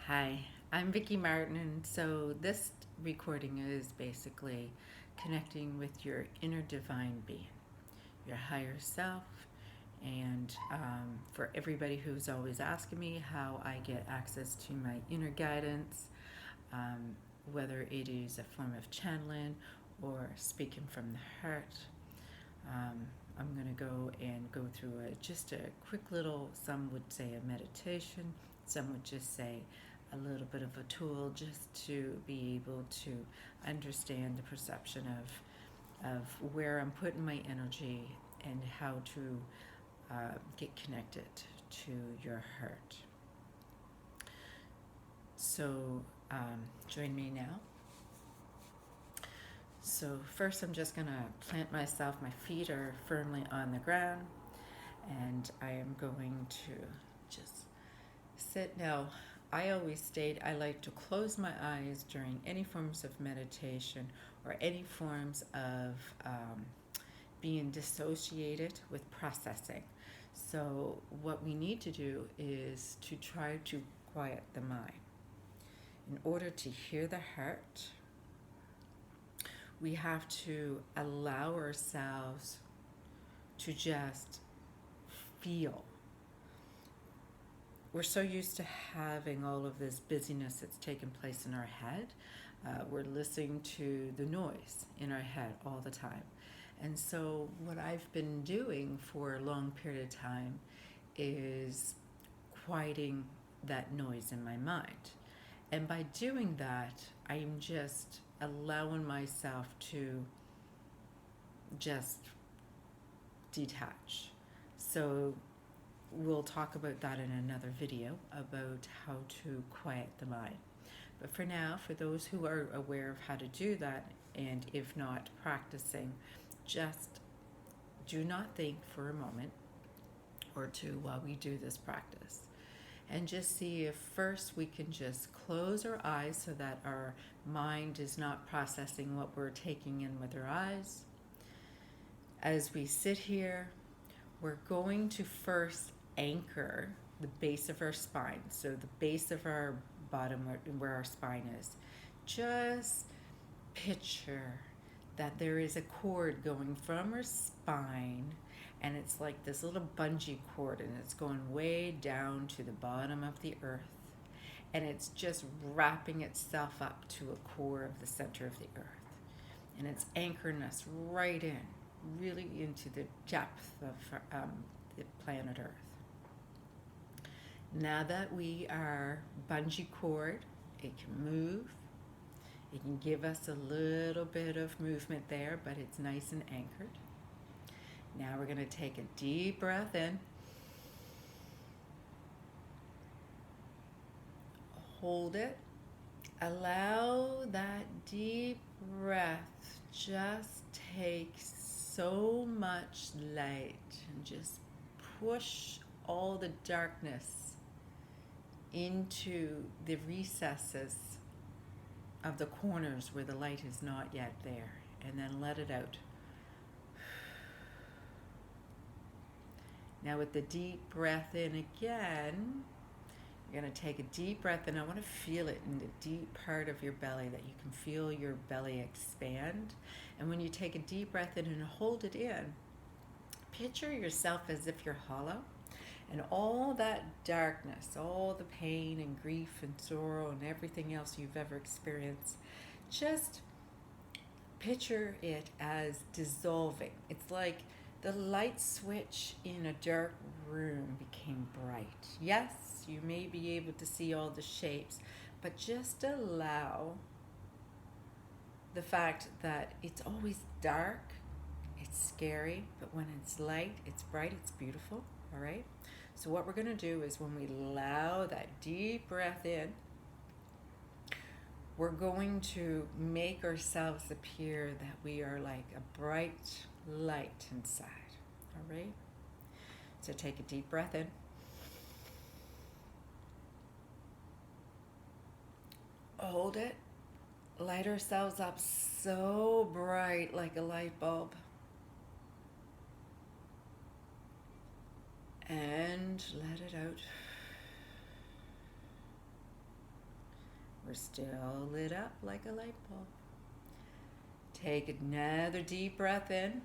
Hi, I'm Vicky Martin, and so this recording is basically connecting with your inner divine being, your higher self. And for everybody who's always asking me how I get access to my inner guidance, um, whether it is a form of channeling or speaking from the heart, um, I'm going to go through just a quick little, some would say a meditation, some would just say a little bit of a tool just to be able to understand the perception of where I'm putting my energy and how to get connected to your heart. So join me now. So first I'm just going to plant myself. My feet are firmly on the ground, and I am going to just sit. Now, I always state I like to close my eyes during any forms of meditation or any forms of being dissociated with processing. So, what we need to do is to try to quiet the mind. In order to hear the heart, we have to allow ourselves to just feel. We're so used to having all of this busyness that's taken place in our head. We're listening to the noise in our head all the time. And so, what I've been doing for a long period of time is quieting that noise in my mind. And by doing that, I'm just allowing myself to just detach. So, we'll talk about that in another video about how to quiet the mind. But for now, for those who are aware of how to do that, and if not practicing, just do not think for a moment or two while we do this practice. And just see if first we can just close our eyes so that our mind is not processing what we're taking in with our eyes. As we sit here, we're going to first anchor the base of our spine. So the base of our bottom, where our spine is. Just picture that there is a cord going from our spine, and it's like this little bungee cord, and it's going way down to the bottom of the earth, and it's just wrapping itself up to a core of the center of the earth, and it's anchoring us right in, really into the depth of the planet earth. Now that we are bungee cord, it can move. It can give us a little bit of movement there, but it's nice and anchored. Now we're going to take a deep breath in. Hold it. Allow that deep breath just take so much light and just push all the darkness into the recesses of the corners where the light is not yet there, and then let it out. Now with the deep breath in again, you're going to take a deep breath, and I want to feel it in the deep part of your belly, that you can feel your belly expand. And when you take a deep breath in and hold it in, picture yourself as if you're hollow, and all that darkness, all the pain and grief and sorrow and everything else you've ever experienced, just picture it as dissolving. It's like the light switch in a dark room became bright. Yes, you may be able to see all the shapes, but just allow the fact that it's always dark, it's scary, but when it's light, it's bright, it's beautiful, all right? So what we're going to do is, when we allow that deep breath in, we're going to make ourselves appear that we are like a bright light inside, all right? So take a deep breath in. Hold it. Light ourselves up so bright, like a light bulb. And let it out. We're still lit up like a light bulb. Take another deep breath in.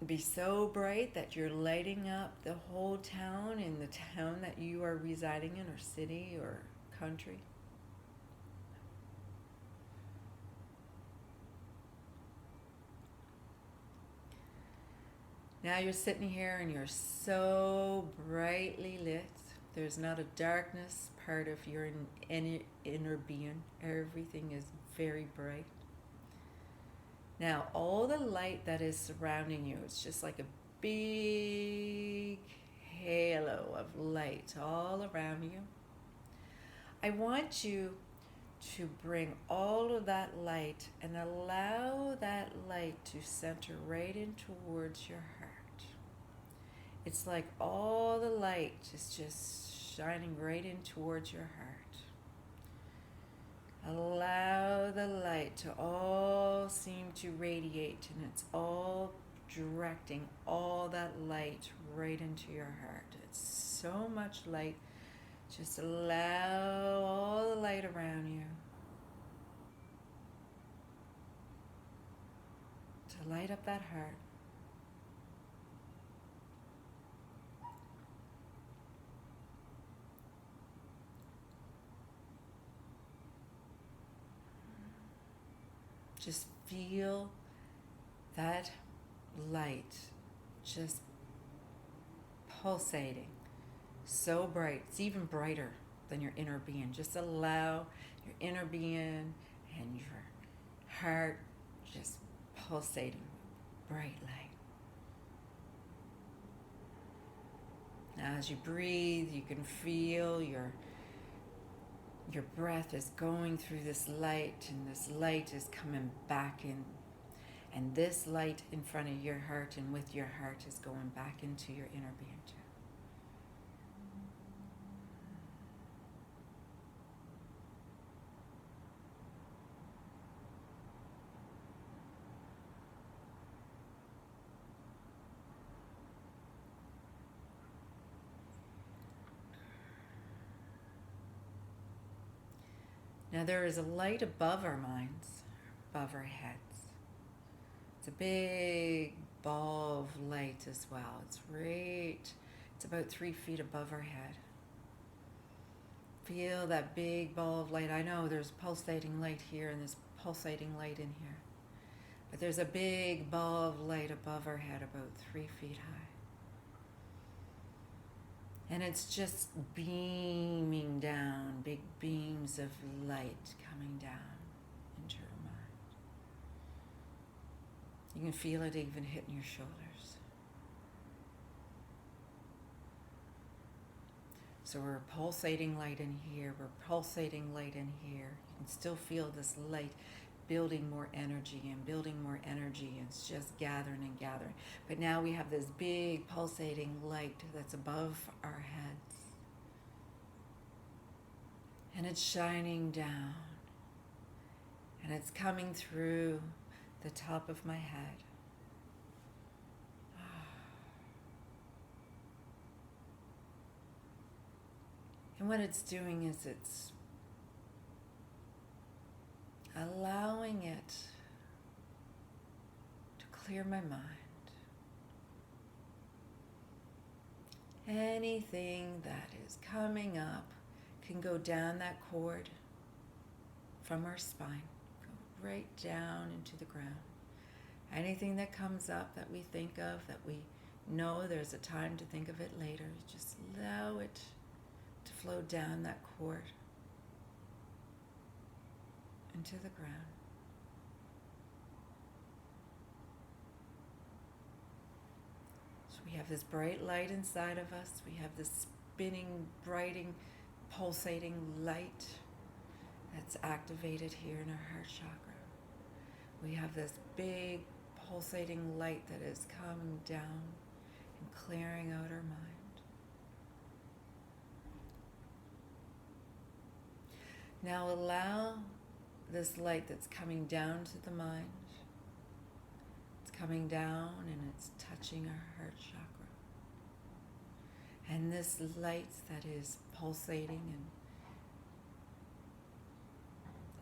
Be so bright that you're lighting up the whole town in the town that you are residing in, or city or country. Now you're sitting here and you're so brightly lit. There's not a darkness part of your inner being. Everything is very bright. Now, all the light that is surrounding you, it's just like a big halo of light all around you. I want you to bring all of that light and allow that light to center right in towards your heart. It's like all the light is just shining right in towards your heart. Allow the light to all seem to radiate, and it's all directing all that light right into your heart. It's so much light. Just allow all the light around you to light up that heart. Just feel that light just pulsating, so bright. It's even brighter than your inner being. Just allow your inner being and your heart just pulsating with bright light. Now as you breathe, you can feel your breath is going through this light, and this light is coming back in. And this light in front of your heart and with your heart is going back into your inner being too. Now there is a light above our minds, above our heads. It's a big ball of light as well. It's about 3 feet above our head. Feel that big ball of light. I know there's pulsating light here and there's pulsating light in here. But there's a big ball of light above our head, about 3 feet high. And it's just beaming down, big beams of light coming down into your mind. You can feel it even hitting your shoulders. So we're pulsating light in here, we're pulsating light in here. You can still feel this light building more energy and building more energy. It's just gathering and gathering. But now we have this big pulsating light that's above our heads. And it's shining down. And it's coming through the top of my head. And what it's doing is it's allowing it to clear my mind. Anything that is coming up can go down that cord from our spine, go right down into the ground. Anything that comes up that we think of, that we know there's a time to think of it later, just allow it to flow down that cord into the ground. So we have this bright light inside of us. We have this spinning, brighting, pulsating light that's activated here in our heart chakra. We have this big pulsating light that is coming down and clearing out our mind. Now allow this light that's coming down to the mind. It's coming down and it's touching our heart chakra. And this light that is pulsating,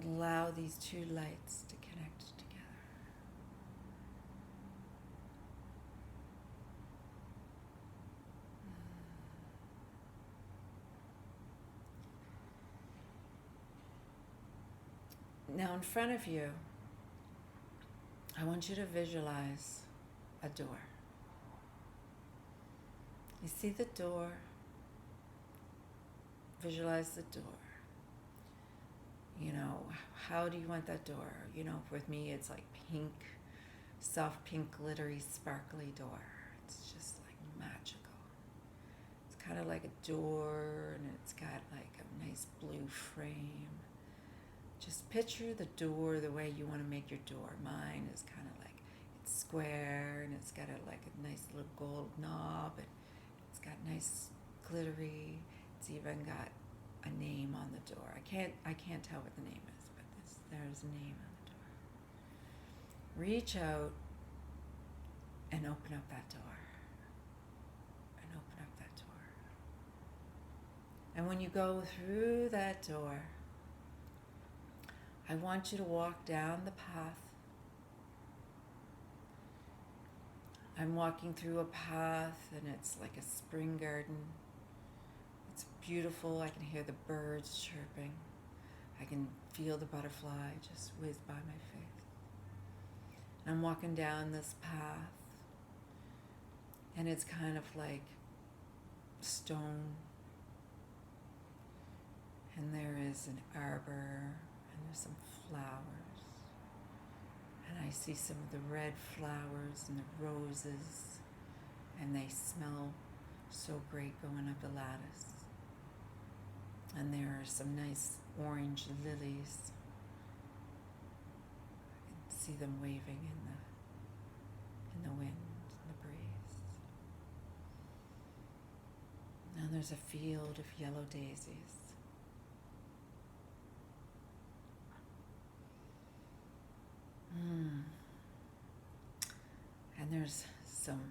and allow these two lights to connect together. Now in front of you, I want you to visualize a door. You see the door, visualize the door. You know, how do you want that door? You know, with me it's like pink, soft pink, glittery, sparkly door. It's just like magical. It's kind of like a door, and it's got like a nice blue frame. Just picture the door the way you want to make your door. Mine is kind of like, it's square, and it's got like a nice little gold knob, and it's got nice glittery. It's even got a name on the door. I can't tell what the name is, but there's a name on the door. Reach out and open up that door. And open up that door. And when you go through that door, I want you to walk down the path. I'm walking through a path, and it's like a spring garden. It's beautiful. I can hear the birds chirping. I can feel the butterfly just whiz by my face. And I'm walking down this path, and it's kind of like stone. And there is an arbor, and there's some flowers. And I see some of the red flowers and the roses, and they smell so great going up the lattice. And there are some nice orange lilies. I can see them waving in the wind, in the breeze. Now there's a field of yellow daisies. And there's some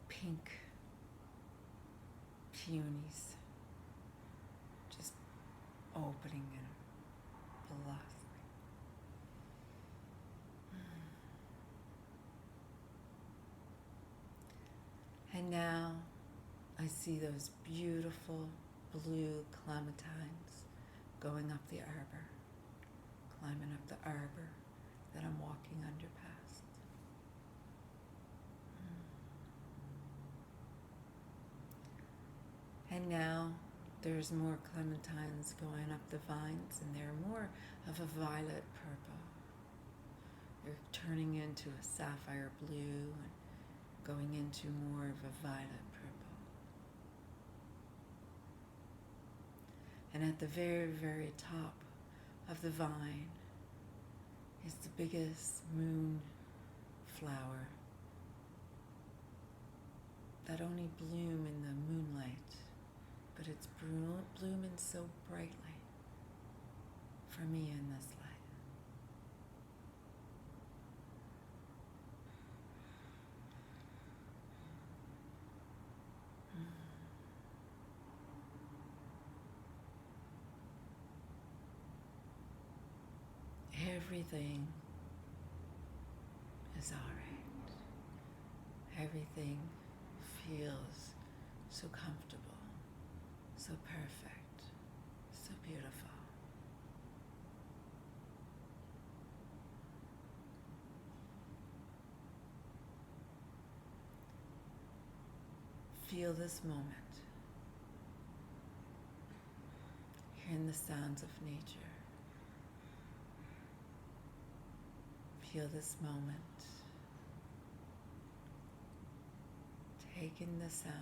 pink peonies just opening and blossoming. And now I see those beautiful blue clementines going up the arbor, climbing up the arbor that I'm walking under past. And now there's more clementines going up the vines, and they're more of a violet purple. They're turning into a sapphire blue and going into more of a violet purple. And at the very, very top of the vine is the biggest moon flower that only bloom in the moonlight, but it's blooming so brightly for me in this light. Everything is all right. Everything feels so comfortable, so perfect, so beautiful. Feel this moment. Hearing the sounds of nature. Feel this moment. Take in the sound.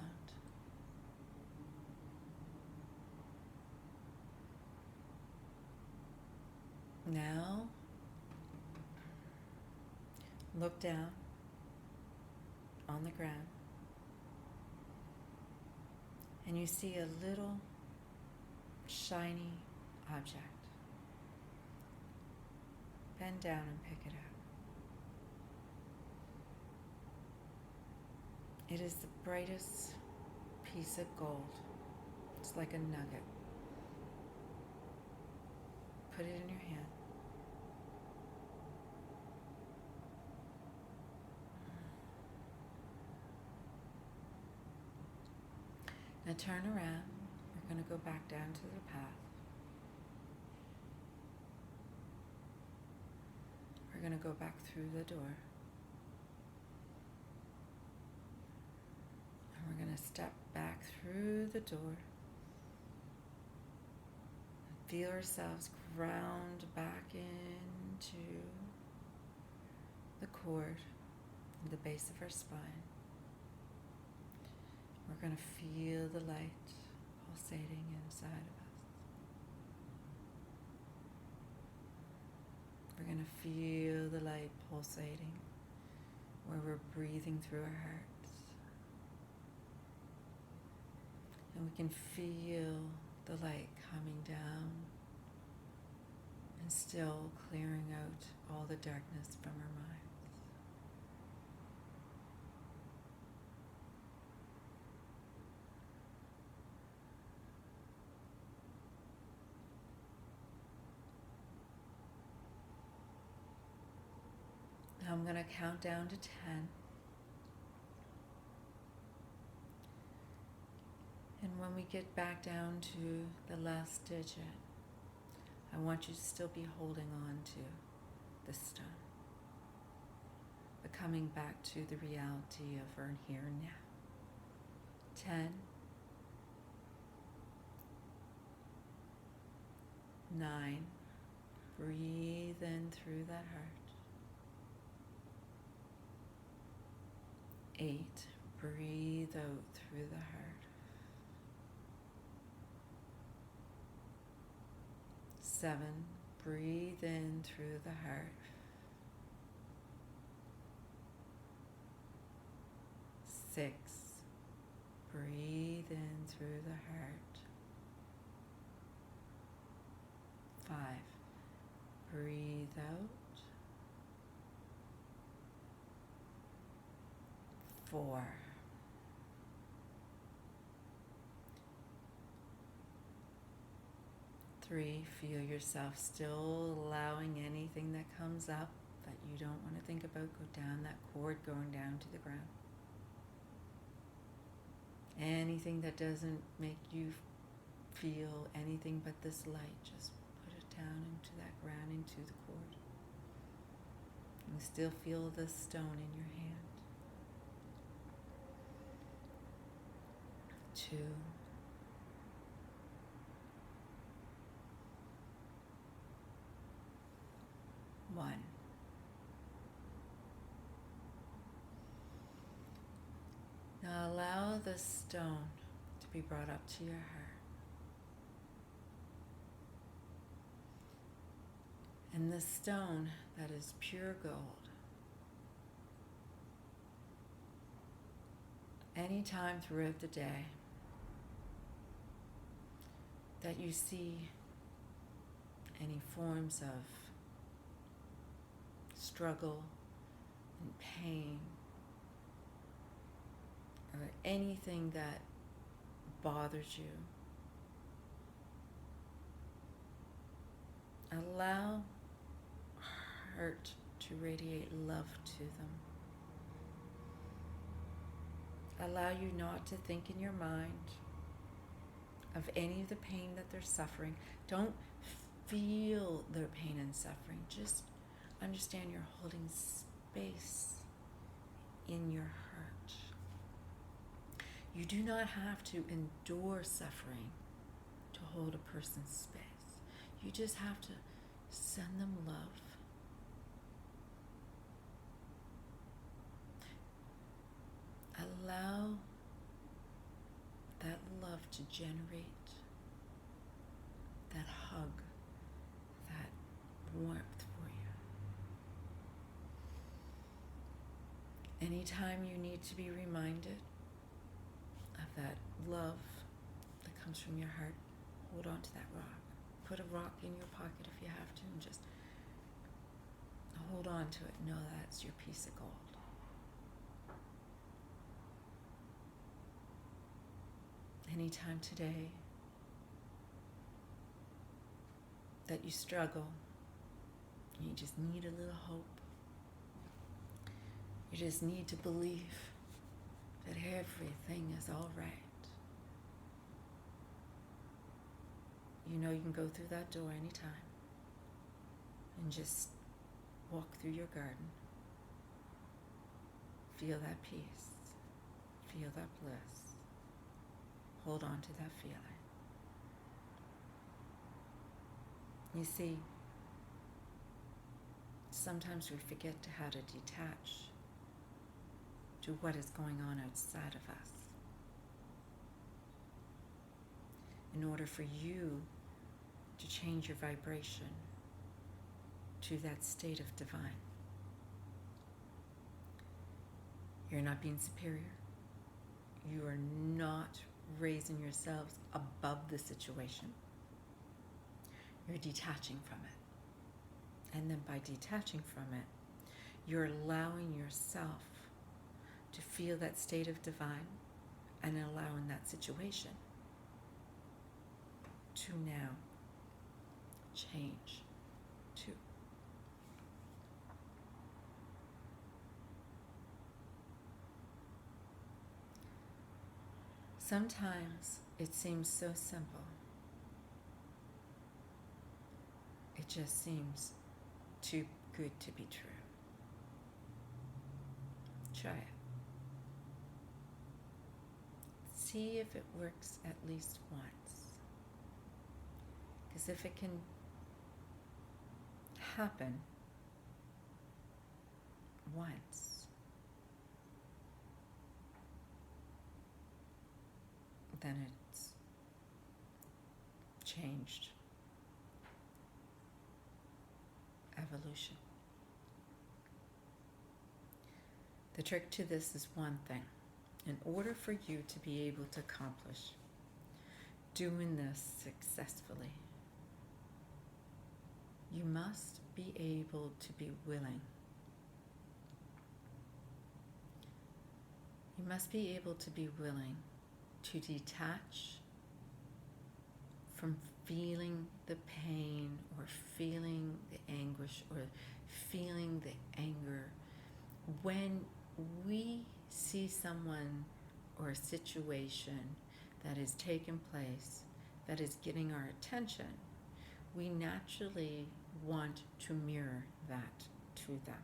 Now, look down on the ground, and you see a little shiny object. Bend down and pick it up. It is the brightest piece of gold. It's like a nugget. Put it in your hand. Now turn around. We're going to go back down to the path. We're going to go back through the door. And we're going to step back through the door. Feel ourselves ground back into the cord at the base of our spine. We're going to feel the light pulsating inside of us. We're going to feel the light pulsating where we're breathing through our hearts. And we can feel the light coming down and still clearing out all the darkness from our minds. Now I'm going to count down to 10. And when we get back down to the last digit, I want you to still be holding on to the stone, but coming back to the reality of our here and now. 10, 9, breathe in through that heart. 8, breathe out through the heart. 7, breathe in through the heart. 6, breathe in through the heart. 5, breathe out. 4, 3, feel yourself still allowing anything that comes up that you don't want to think about, go down that cord, going down to the ground. Anything that doesn't make you feel anything but this light, just put it down into that ground, into the cord. You still feel the stone in your hand. 2, 1. Now allow the stone to be brought up to your heart. And the stone that is pure gold, anytime throughout the day that you see any forms of struggle and pain, or anything that bothers you, allow heart to radiate love to them. Allow you not to think in your mind of any of the pain that they're suffering. Don't feel their pain and suffering. Just understand you're holding space in your heart. You do not have to endure suffering to hold a person's space. You just have to send them love. Allow that love to generate that hug, that warmth for you. Anytime you need to be reminded of that love that comes from your heart, hold on to that rock. Put a rock in your pocket if you have to, and just hold on to it. Know that's your piece of gold. anytime today that you struggle, you just need a little hope. You just need to believe that everything is all right. You know you can go through that door anytime and just walk through your garden. Feel that peace. Feel that bliss. Hold on to that feeling. You see, sometimes we forget how to detach to what is going on outside of us. In order for you to change your vibration to that state of divine. You're not being superior. You are not raising yourselves above the situation. You're detaching from it. And then by detaching from it, you're allowing yourself to feel that state of divine and allowing that situation to now change too. Sometimes it seems so simple. It just seems too good to be true. Try it. See if it works at least once. Because if it can happen once, then it's changed. Evolution. The trick to this is one thing. In order for you to be able to accomplish doing this successfully, you must be able to be willing. You must be able to be willing to detach from feeling the pain or feeling the anguish or feeling the anger. When we see someone or a situation that is taking place that is getting our attention, we naturally want to mirror that to them.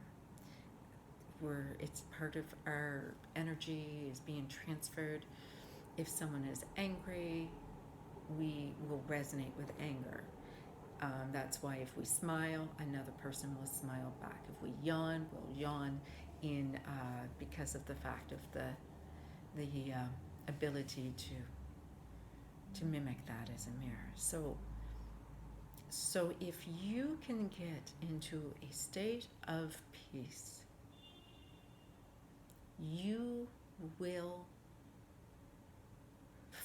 It's part of our energy is being transferred. If someone is angry, we will resonate with anger. That's why if we smile, another person will smile back. If we yawn, we'll yawn in because of the fact of the ability to mimic that as a mirror. So if you can get into a state of peace, you will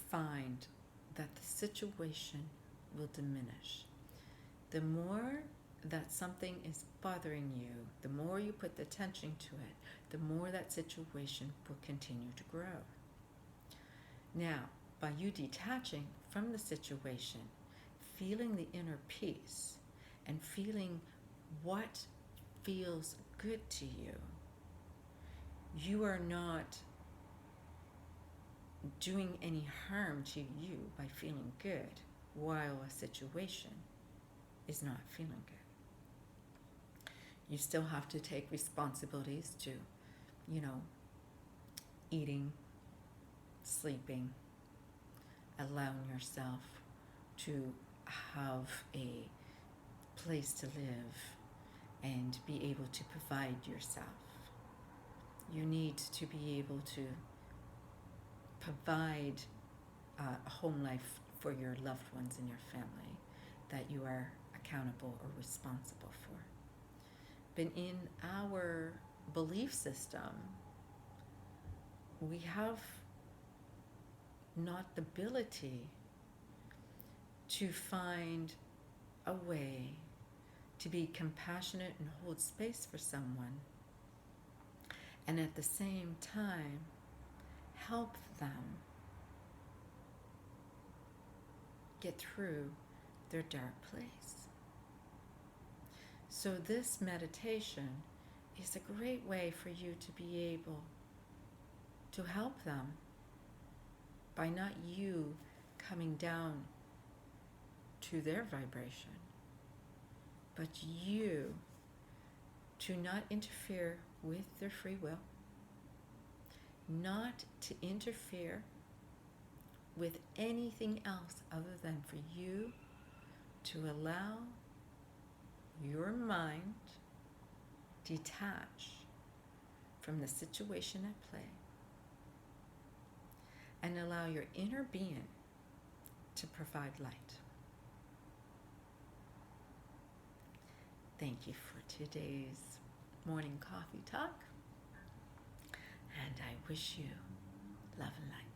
find that the situation will diminish. The more that something is bothering you, the more you put the attention to it, the more that situation will continue to grow. Now, by you detaching from the situation, feeling the inner peace, and feeling what feels good to you, you are not doing any harm to you by feeling good while a situation is not feeling good. You still have to take responsibilities to, eating, sleeping, allowing yourself to have a place to live and be able to provide yourself. You need to be able to provide a home life for your loved ones in your family that you are accountable or responsible for. But in our belief system, we have not the ability to find a way to be compassionate and hold space for someone, and at the same time help them get through their dark place. So this meditation is a great way for you to be able to help them by not you coming down to their vibration, but you to not interfere with their free will, not to interfere with anything else other than for you to allow your mind detach from the situation at play and allow your inner being to provide light. Thank you for today's morning coffee talk, and I wish you love and light.